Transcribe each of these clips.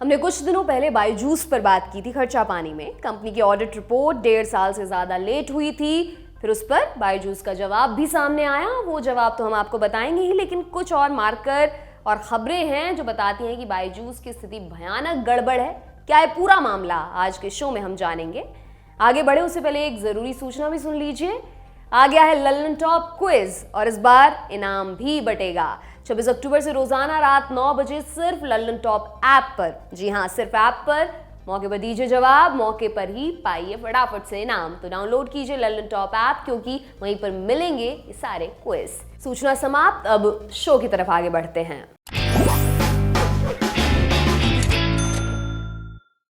हमने कुछ दिनों पहले बायजूस पर बात की थी खर्चा पानी में। कंपनी की ऑडिट रिपोर्ट 1.5 साल से ज़्यादा लेट हुई थी। फिर उस पर बायजूस का जवाब भी सामने आया। वो जवाब तो हम आपको बताएंगे ही, लेकिन कुछ और मार्कर और खबरें हैं जो बताती हैं कि बायजूस की स्थिति भयानक गड़बड़ है। क्या है पूरा मामला, आज के शो में हम जानेंगे। आगे बढ़े उससे पहले एक ज़रूरी सूचना भी सुन लीजिए। आ गया है लल्लन टॉप क्विज और इस बार इनाम भी बटेगा। 26 अक्टूबर से रोजाना रात 9 बजे सिर्फ लल्लन टॉप ऐप पर, जी हाँ सिर्फ ऐप पर, मौके पर दीजिए जवाब, मौके पर ही पाइए फटाफट से इनाम। तो डाउनलोड कीजिए लल्लन टॉप ऐप, क्योंकि वहीं पर मिलेंगे ये सारे क्विज। सूचना समाप्त, अब शो की तरफ आगे बढ़ते हैं।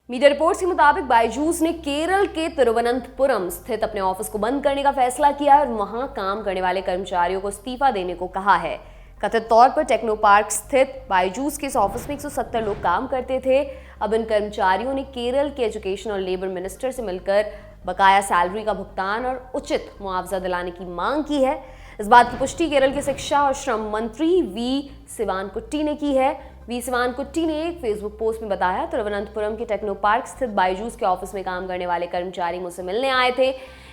मीडिया रिपोर्ट्स के मुताबिक बायजूस ने केरल के तिरुवनंतपुरम स्थित अपने ऑफिस को बंद करने का फैसला किया है और वहां काम करने वाले कर्मचारियों को इस्तीफा देने को कहा है। कथित तौर पर टेक्नो पार्क स्थित बायजूस के इस ऑफिस में 170 लोग काम करते थे। अब इन कर्मचारियों ने केरल के एजुकेशन और लेबर मिनिस्टर से मिलकर बकाया सैलरी का भुगतान और उचित मुआवजा दिलाने की मांग की है। इस बात की पुष्टि केरल के शिक्षा और श्रम मंत्री वी सिवानकुट्टी ने की है। वी सिवानकुट्टी ने एक फेसबुक पोस्ट में बताया, तिरुवनंतपुरम के टेक्नो पार्क स्थित बायजूस के ऑफिस में काम करने वाले कर्मचारी मुझसे मिलने आए थे।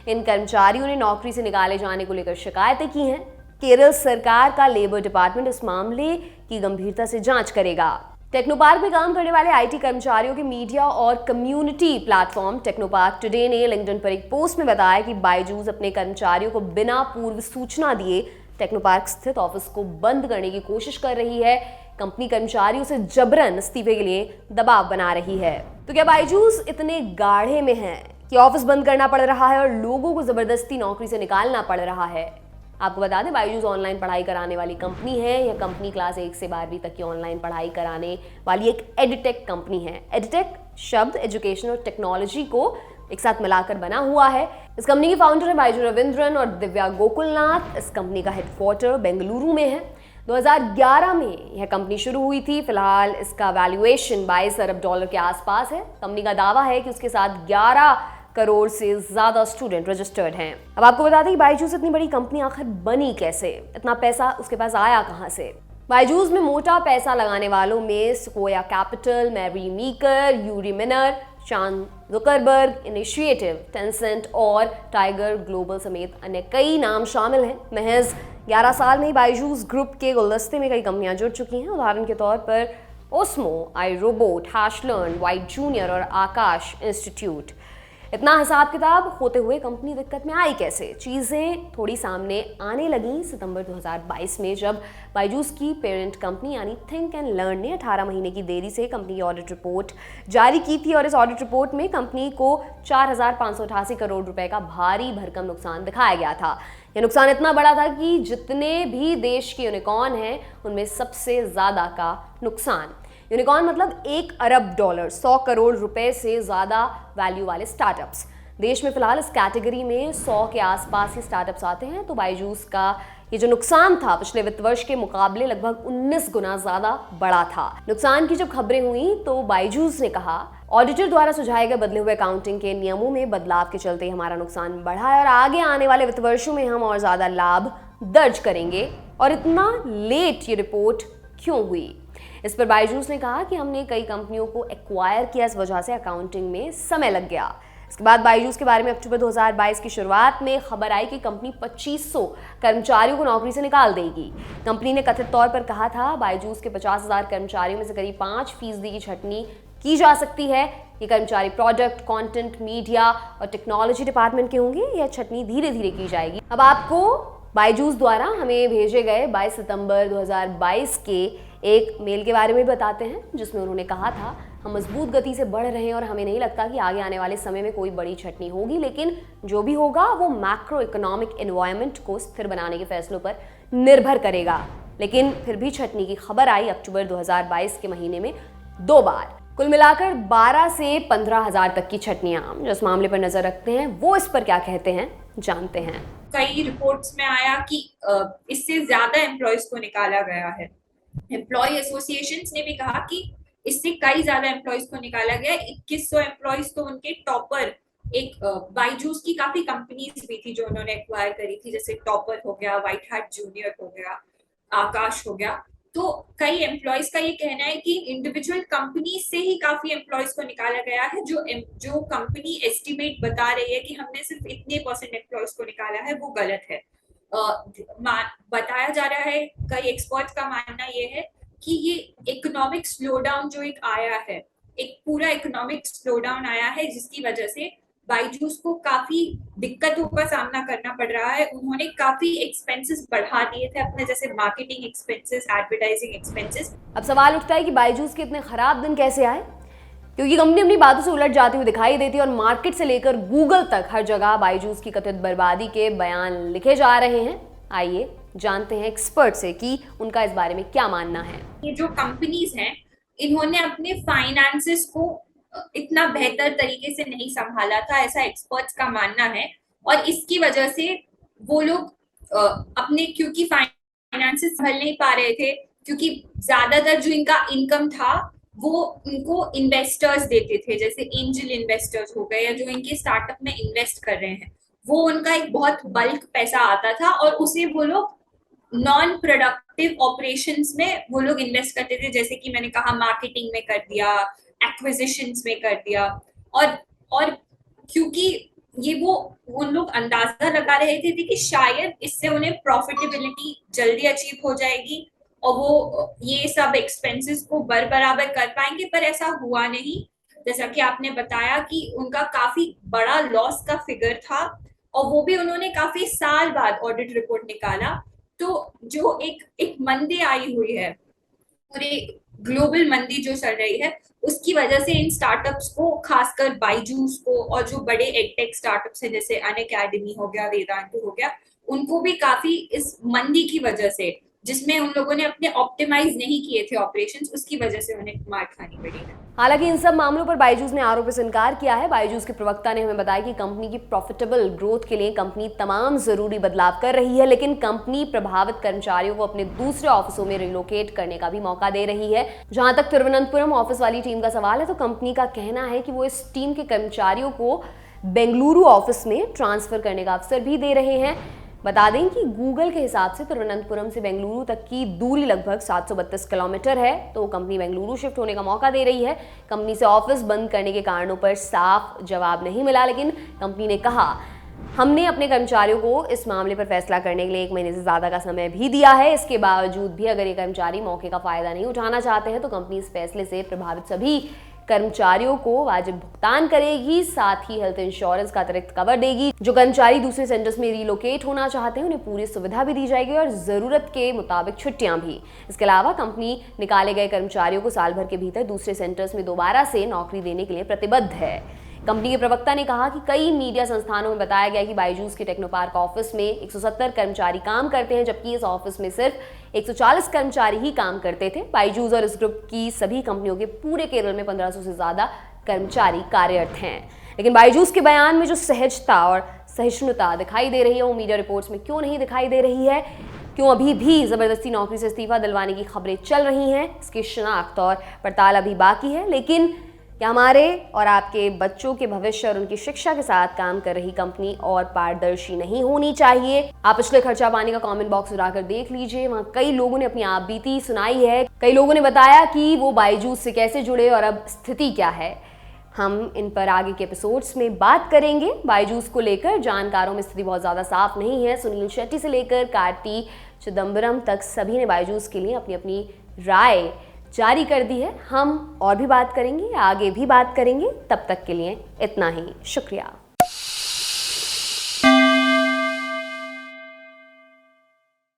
इन कर्मचारियों ने नौकरी से निकाले जाने को लेकर शिकायतें की हैं। केरल सरकार का लेबर डिपार्टमेंट इस मामले की गंभीरता से जांच करेगा। टेक्नोपार्क में काम करने वाले आईटी कर्मचारियों के मीडिया और कम्युनिटी प्लेटफॉर्म टेक्नोपार्क टुडे ने लिंक्डइन पर एक पोस्ट में बताया कि बायजूस अपने कर्मचारियों को बिना पूर्व सूचना दिए टेक्नोपार्क स्थित ऑफिस को बंद करने की कोशिश कर रही है। कंपनी कर्मचारियों से जबरन इस्तीफे के लिए दबाव बना रही है। तो क्या बायजूस इतने गाढ़े में है कि ऑफिस बंद करना पड़ रहा है और लोगों को जबरदस्ती नौकरी से निकालना पड़ रहा है? आपको बता दें, बायजूस ऑनलाइन पढ़ाई कराने वाली कंपनी है। यह कंपनी क्लास 1 से 12वीं तक की ऑनलाइन पढ़ाई कराने वाली एक एडटेक कंपनी है। एडटेक शब्द एजुकेशन और टेक्नोलॉजी को एक साथ मिलाकर बना हुआ है। इस कंपनी के फाउंडर है बायजू रविंद्रन और दिव्या गोकुलनाथ। इस कंपनी का हेडक्वार्टर बेंगलुरु में है। 2011 में यह कंपनी शुरू हुई थी। फिलहाल इसका वैल्यूएशन 22 अरब डॉलर के आसपास है। कंपनी का दावा है कि उसके साथ 11 करोड़ से ज्यादा स्टूडेंट रजिस्टर्ड हैं। अब आपको बता दें कि बायजूस इतनी बड़ी कंपनी आखिर बनी कैसे, इतना पैसा उसके पास आया कहां से? बायजूस में मोटा पैसा लगाने वालों में सिक्वोया कैपिटल, मैरी मीकर, यूरी मिनर, चांद जुकरबर्ग इनिशिएटिव, टेंसेंट और टाइगर ग्लोबल समेत अन्य कई नाम शामिल हैं। महज 11 साल में ही बायजूस ग्रुप के गुलदस्ते में कई कंपनियां जुड़ चुकी हैं। उदाहरण के तौर पर ओस्मो, आई रोबोट, हैशलर्न, वाइट जूनियर और आकाश इंस्टीट्यूट। इतना हिसाब किताब होते हुए कंपनी दिक्कत में आई कैसे? चीज़ें थोड़ी सामने आने लगी सितंबर 2022 में, जब बायजूस की पेरेंट कंपनी यानी थिंक एंड लर्न ने 18 महीने की देरी से कंपनी की ऑडिट रिपोर्ट जारी की थी और इस ऑडिट रिपोर्ट में कंपनी को 4,588 करोड़ रुपए का भारी भरकम नुकसान दिखाया गया था। यह नुकसान इतना बड़ा था कि जितने भी देश के यूनिकॉर्न हैं उनमें सबसे ज़्यादा का नुकसान। यूनिकॉर्न मतलब 1 अरब डॉलर, 100 करोड़ रुपए से ज़्यादा वैल्यू वाले स्टार्टअप्स। देश में फिलहाल इस कैटेगरी में 100 के आसपास ही स्टार्टअप्स आते हैं। तो बायजूस का ये जो नुकसान था पिछले वित्त वर्ष के मुकाबले लगभग 19 गुना ज़्यादा बड़ा था। नुकसान की जब खबरें हुई तो बायजूस ने कहा, ऑडिटर द्वारा सुझाए गए बदले हुए अकाउंटिंग के नियमों में बदलाव के चलते हमारा नुकसान बढ़ा है और आगे आने वाले वित्त वर्षों में हम और ज़्यादा लाभ दर्ज करेंगे। और इतना लेट ये रिपोर्ट क्यों हुई? इस पर बायजूस ने कहा कि हमने कई कंपनियों को एक्वायर किया, इस वजह से अकाउंटिंग में समय लग गया। इसके बाद बायजूस के बारे में अक्टूबर 2022 की शुरुआत में खबर आई कि कंपनी 2500 कर्मचारियों को नौकरी से निकाल देगी। कंपनी ने कथित तौर पर कहा था बायजूस के 50,000 कर्मचारियों में से करीब 5% की छंटनी की जा सकती है। ये कर्मचारी प्रोडक्ट, कंटेंट, मीडिया और टेक्नोलॉजी डिपार्टमेंट के होंगे। यह छंटनी धीरे धीरे की जाएगी। अब आपको बायजूस द्वारा हमें भेजे गए 22 सितंबर 2022 के एक मेल के बारे में बताते हैं, जिसमें उन्होंने कहा था, हम मजबूत गति से बढ़ रहे हैं और हमें नहीं लगता कि आगे आने वाले समय में कोई बड़ी छंटनी होगी, लेकिन जो भी होगा वो मैक्रो इकोनॉमिक एनवायरनमेंट को स्थिर बनाने के फैसलों पर निर्भर करेगा। लेकिन फिर भी छंटनी की खबर आई अक्टूबर 2022 के महीने में 2 बार। कुल मिलाकर 12 से 15,000 तक की छंटनियां। जो इस मामले पर नजर रखते हैं वो इस पर क्या कहते हैं, जानते हैं। कई रिपोर्ट्स में आया कि इससे ज्यादा एम्प्लॉयज को निकाला गया है। एम्प्लॉय एसोसिएशंस ने भी कहा कि इससे कई ज्यादा एम्प्लॉयज को निकाला गया। 2100 एम्प्लॉयज तो उनके टॉपर, एक बायजूस की काफी कंपनीज भी थी जो उन्होंने एक्वायर करी थी, जैसे टॉपर हो गया, व्हाइट हैट जूनियर हो गया, आकाश हो गया। तो कई एम्प्लॉयज का ये कहना है कि इंडिविजुअल कंपनी से ही काफी एम्प्लॉयज को निकाला गया है। जो कंपनी एस्टिमेट बता रही है कि हमने सिर्फ इतने % एम्प्लॉयज को निकाला है, वो गलत है। बताया जा रहा है, कई एक्सपर्ट्स का मानना ये है कि ये इकोनॉमिक स्लोडाउन जो एक आया है, एक पूरा इकोनॉमिक स्लोडाउन आया है, जिसकी वजह से बायजूस को काफी दिक्कतों का सामना करना पड़ रहा है। उन्होंने काफी एक्सपेंसेस बढ़ा दिए थे अपने, जैसे मार्केटिंग एक्सपेंसेस, एडवर्टाइजिंग एक्सपेंसेस। अब सवाल उठता है कि बायजूस के इतने खराब दिन कैसे आए, क्योंकि कंपनी अपनी बातों से उलट जाती हुई दिखाई देती है और मार्केट से लेकर गूगल तक हर जगह बायजूस की कथित बर्बादी के बयान लिखे जा रहे हैं। आइए जानते हैं एक्सपर्ट से कि उनका इस बारे में क्या मानना है। ये जो कंपनीज हैं, इन्होंने अपने फाइनेंसेस को इतना बेहतर तरीके से नहीं संभाला था, ऐसा एक्सपर्ट्स का मानना है। और इसकी वजह से वो लोग अपने, क्योंकि फाइनेंसेस संभाल नहीं पा रहे थे, क्योंकि ज्यादातर जो इनका इनकम था वो उनको इन्वेस्टर्स देते थे, जैसे एंजल इन्वेस्टर्स हो गए, या जो इनके स्टार्टअप में इन्वेस्ट कर रहे हैं, वो उनका एक बहुत बल्क पैसा आता था और उसे वो लोग नॉन प्रोडक्टिव ऑपरेशंस में वो लोग इन्वेस्ट करते थे, जैसे कि मैंने कहा मार्केटिंग में कर दिया, एक्विजिशंस में कर दिया। और क्योंकि ये वो उन लोग अंदाजा लगा रहे थे कि शायद इससे उन्हें प्रॉफिटेबिलिटी जल्दी अचीव हो जाएगी और वो ये सब एक्सपेंसेस को बराबर कर पाएंगे, पर ऐसा हुआ नहीं। जैसा कि आपने बताया कि उनका काफी बड़ा लॉस का फिगर था, और वो भी उन्होंने काफी साल बाद ऑडिट रिपोर्ट निकाला। तो जो एक मंदी आई हुई है, पूरे ग्लोबल मंदी जो चल रही है, उसकी वजह से इन स्टार्टअप्स को, खासकर बायजूस को और जो बड़े एडटेक स्टार्टअप्स हैं जैसे अनअकैडमी हो गया, वेदांतु हो गया, उनको भी काफी इस मंदी की वजह से, जिसमें उन लोगों ने अपने ऑप्टिमाइज नहीं किए थे ऑपरेशंस, उसकी वजह से उन्हें मार खानी पड़ी है। हालांकि इन सब मामलों पर बायजूस ने आरोपों से इनकार किया है। बायजूस के प्रवक्ता ने हमें बताया कि कंपनी की प्रॉफिटेबल ग्रोथ के लिए कंपनी तमाम जरूरी बदलाव कर रही है, लेकिन कंपनी प्रभावित कर्मचारियों को अपने दूसरे ऑफिसों में रिलोकेट करने का भी मौका दे रही है। जहां तक तिरुवनंतपुरम ऑफिस वाली टीम का सवाल है, तो कंपनी का कहना है कि वो इस टीम के कर्मचारियों को बेंगलुरु ऑफिस में ट्रांसफर करने का अवसर भी दे रहे हैं। बता दें कि गूगल के हिसाब से तिरुवनंतपुरम से बेंगलुरु तक की दूरी लगभग 732 किलोमीटर है, तो कंपनी बेंगलुरु शिफ्ट होने का मौका दे रही है। कंपनी से ऑफिस बंद करने के कारणों पर साफ जवाब नहीं मिला, लेकिन कंपनी ने कहा हमने अपने कर्मचारियों को इस मामले पर फैसला करने के लिए 1 महीने से ज़्यादा का समय भी दिया है। इसके बावजूद भी अगर ये कर्मचारी मौके का फ़ायदा नहीं उठाना चाहते हैं तो कंपनी इस फैसले से प्रभावित सभी कर्मचारियों को वाजिब भुगतान करेगी, साथ ही हेल्थ इंश्योरेंस का अतिरिक्त कवर देगी। जो कर्मचारी दूसरे सेंटर्स में रिलोकेट होना चाहते हैं उन्हें पूरी सुविधा भी दी जाएगी और ज़रूरत के मुताबिक छुट्टियां भी। इसके अलावा कंपनी निकाले गए कर्मचारियों को साल भर के भीतर दूसरे सेंटर्स में दोबारा से नौकरी देने के लिए प्रतिबद्ध है। कंपनी के प्रवक्ता ने कहा कि कई मीडिया संस्थानों में बताया गया कि बायजूस के टेक्नोपार्क ऑफिस में 170 कर्मचारी काम करते हैं, जबकि इस ऑफिस में सिर्फ 140 कर्मचारी ही काम करते थे। बायजूस और इस ग्रुप की सभी कंपनियों के पूरे केरल में 1500 से ज़्यादा कर्मचारी कार्यरत हैं। लेकिन बायजूस के बयान में जो सहजता और सहिष्णुता दिखाई दे रही है, वो मीडिया रिपोर्ट्स में क्यों नहीं दिखाई दे रही है? क्यों अभी भी ज़बरदस्ती नौकरी से इस्तीफा दिलवाने की खबरें चल रही हैं? इसकी शिनाख्त और पड़ताल अभी बाकी है, लेकिन क्या हमारे और आपके बच्चों के भविष्य और उनकी शिक्षा के साथ काम कर रही कंपनी और पारदर्शी नहीं होनी चाहिए? आप पिछले खर्चा पानी का कमेंट बॉक्स उड़ाकर देख लीजिए, वहाँ कई लोगों ने अपनी आप बीती सुनाई है। कई लोगों ने बताया कि वो बायजूस से कैसे जुड़े और अब स्थिति क्या है। हम इन पर आगे के एपिसोड्स में बात करेंगे। बायजूस को लेकर जानकारों में स्थिति बहुत ज़्यादा साफ नहीं है। सुनील शेट्टी से लेकर कार्ति चिदम्बरम तक सभी ने बायजूस के लिए अपनी अपनी राय जारी कर दी है। हम और भी बात करेंगे, आगे भी बात करेंगे। तब तक के लिए इतना ही, शुक्रिया।